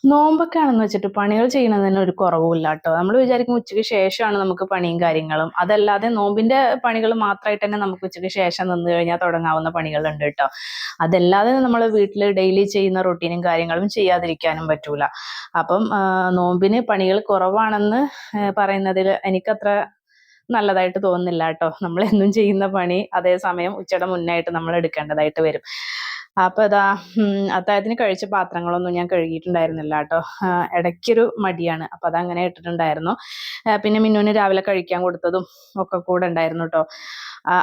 നോമ്പൊക്കെ ആണെന്ന് വെച്ചിട്ട് പണികൾ ചെയ്യണതിന് ഒരു കുറവുമില്ല കേട്ടോ. നമ്മൾ വിചാരിക്കും ഉച്ചയ്ക്ക് ശേഷമാണ് നമുക്ക് പണിയും കാര്യങ്ങളും. അതല്ലാതെ നോമ്പിന്റെ പണികൾ മാത്രമായിട്ട് തന്നെ നമുക്ക് ഉച്ചയ്ക്ക് ശേഷം നിന്ന് കഴിഞ്ഞാൽ തുടങ്ങാവുന്ന പണികളുണ്ട് കേട്ടോ. അതല്ലാതെ നമ്മൾ വീട്ടിൽ ഡെയിലി ചെയ്യുന്ന റൊട്ടീനും കാര്യങ്ങളും ചെയ്യാതിരിക്കാനും പറ്റൂല. അപ്പം നോമ്പിന് പണികൾ കുറവാണെന്ന് പറയുന്നതിൽ എനിക്കത്ര നല്ലതായിട്ട് തോന്നുന്നില്ല കേട്ടോ. നമ്മൾ എന്നും ചെയ്യുന്ന പണി അതേസമയം ഉച്ചയുടെ മുന്നായിട്ട് നമ്മൾ എടുക്കേണ്ടതായിട്ട് വരും. അപ്പൊ ഇതാ അത്താഴത്തിന് കഴിച്ച പാത്രങ്ങളൊന്നും ഞാൻ കഴുകിയിട്ടുണ്ടായിരുന്നില്ല കേട്ടോ. ഇടയ്ക്കൊരു മടിയാണ്, അപ്പൊ അതങ്ങനെ ഇട്ടിട്ടുണ്ടായിരുന്നു. പിന്നെ മിന്നുവിന് രാവിലെ കഴിക്കാൻ കൊടുത്തതും ഒക്കെ കൂടെ ഉണ്ടായിരുന്നു കേട്ടോ.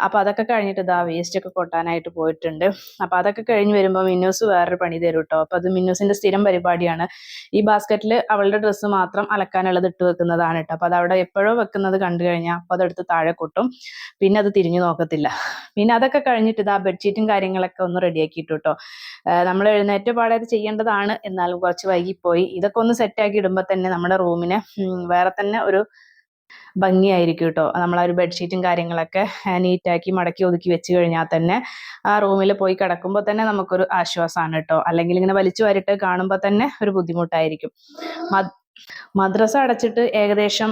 അപ്പൊ അതൊക്കെ കഴിഞ്ഞിട്ട് ഇതാ വേസ്റ്റ് ഒക്കെ കൊട്ടാനായിട്ട് പോയിട്ടുണ്ട്. അപ്പൊ അതൊക്കെ കഴിഞ്ഞ് വരുമ്പോൾ മിന്നൂസ് വേറൊരു പണി തരും കേട്ടോ. അപ്പൊ അത് മിന്നൂസിന്റെ സ്ഥിരം പരിപാടിയാണ്. ഈ ബാസ്ക്കറ്റിൽ അവളുടെ ഡ്രസ്സ് മാത്രം അലക്കാനുള്ളത് ഇട്ട് വെക്കുന്നതാണ് കേട്ടോ. അപ്പൊ അത് അവിടെ എപ്പോഴോ വെക്കുന്നത് കണ്ടു കഴിഞ്ഞാൽ അപ്പൊ അതെടുത്ത് താഴെ കൊട്ടും, പിന്നെ അത് തിരിഞ്ഞു നോക്കത്തില്ല. പിന്നെ അതൊക്കെ കഴിഞ്ഞിട്ട് ഇതാ ബെഡ്ഷീറ്റും കാര്യങ്ങളൊക്കെ ഒന്ന് റെഡിയാക്കിയിട്ടു കേട്ടോ. നമ്മൾ എഴുന്നേറ്റ പാടെ അത് ചെയ്യേണ്ടതാണ്, എന്നാലും കുറച്ച് വൈകിപ്പോയി. ഇതൊക്കെ ഒന്ന് സെറ്റാക്കി ഇടുമ്പോൾ തന്നെ നമ്മുടെ റൂമിന് വേറെ തന്നെ ഒരു ഭംഗിയായിരിക്കും കേട്ടോ. നമ്മൾ ആ ഒരു ബെഡ്ഷീറ്റും കാര്യങ്ങളൊക്കെ നീറ്റാക്കി മടക്കി ഒതുക്കി വെച്ച് കഴിഞ്ഞാൽ തന്നെ ആ റൂമിൽ പോയി കിടക്കുമ്പോൾ തന്നെ നമുക്കൊരു ആശ്വാസമാണ് കേട്ടോ. അല്ലെങ്കിൽ ഇങ്ങനെ വലിച്ചു വാരിട്ട് കാണുമ്പോൾ തന്നെ ഒരു ബുദ്ധിമുട്ടായിരിക്കും. മദ്രസ അടച്ചിട്ട് ഏകദേശം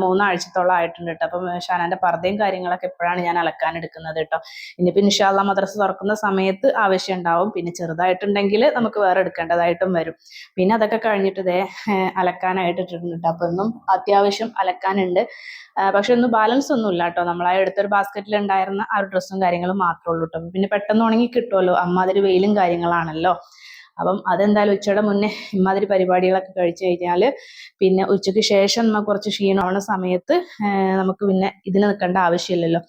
3 ആഴ്ചത്തോളം ആയിട്ടുണ്ട് കേട്ടോ. അപ്പം ഷാനാന്റെ പർദ്ദയും കാര്യങ്ങളൊക്കെ എപ്പോഴാണ് ഞാൻ അലക്കാൻ എടുക്കുന്നത് കേട്ടോ. ഇനിയിപ്പോൾ ഇൻഷാ അള്ളാ മദ്രസ തുറക്കുന്ന സമയത്ത് ആവശ്യം ഉണ്ടാവും. പിന്നെ ചെറുതായിട്ടുണ്ടെങ്കിൽ നമുക്ക് വേറെ എടുക്കേണ്ടതായിട്ടും വരും. പിന്നെ അതൊക്കെ കഴിഞ്ഞിട്ട് ഇതേ അലക്കാനായിട്ട് ഇട്ടിട്ടുണ്ട്. അപ്പൊ ഒന്നും അത്യാവശ്യം അലക്കാനുണ്ട്. പക്ഷെ ഒന്നും ബാലൻസ് ഒന്നും ഇല്ല കേട്ടോ. നമ്മളാ എടുത്തൊരു ബാസ്ക്കറ്റിൽ ഉണ്ടായിരുന്ന ആ ഒരു ഡ്രസ്സും കാര്യങ്ങളും മാത്രമേ ഉള്ളൂ കേട്ടോ. പിന്നെ പെട്ടെന്ന് ഉണങ്ങി കിട്ടുമല്ലോ, അമ്മാതിരി വെയിലും കാര്യങ്ങളാണല്ലോ. അപ്പം അതെന്തായാലും ഉച്ചയുടെ മുന്നേ ഇമാതിരി പരിപാടികളൊക്കെ കഴിച്ചു കഴിഞ്ഞാൽ പിന്നെ ഉച്ചയ്ക്ക് ശേഷം നമുക്ക് കുറച്ച് ക്ഷീണമാവുന്ന സമയത്ത് നമുക്ക് പിന്നെ ഇതിന് നിൽക്കേണ്ട ആവശ്യമില്ലല്ലോ.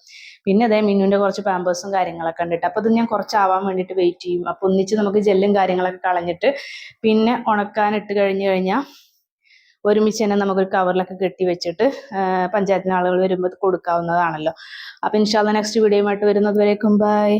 പിന്നെ അതേ മിന്നുവിന്റെ കുറച്ച് പാമ്പേഴ്സും കാര്യങ്ങളൊക്കെ ഉണ്ടിട്ട് അപ്പൊ ഇത് ഞാൻ കുറച്ചാവാൻ വേണ്ടിയിട്ട് വെയിറ്റ് ചെയ്യും. അപ്പൊ ഒന്നിച്ച് നമുക്ക് ജെല്ലും കാര്യങ്ങളൊക്കെ കളഞ്ഞിട്ട് പിന്നെ ഉണക്കാനിട്ട് കഴിഞ്ഞാൽ ഒരുമിച്ച് തന്നെ നമുക്കൊരു കവറിലൊക്കെ കെട്ടി വെച്ചിട്ട് പഞ്ചായത്തിന് ആളുകൾ വരുമ്പോൾ കൊടുക്കാവുന്നതാണല്ലോ. അപ്പൊ ഇൻഷാ അല്ലാഹ് നെക്സ്റ്റ് വീഡിയോയുമായിട്ട് വരുന്നത് വരേക്കും ബൈ.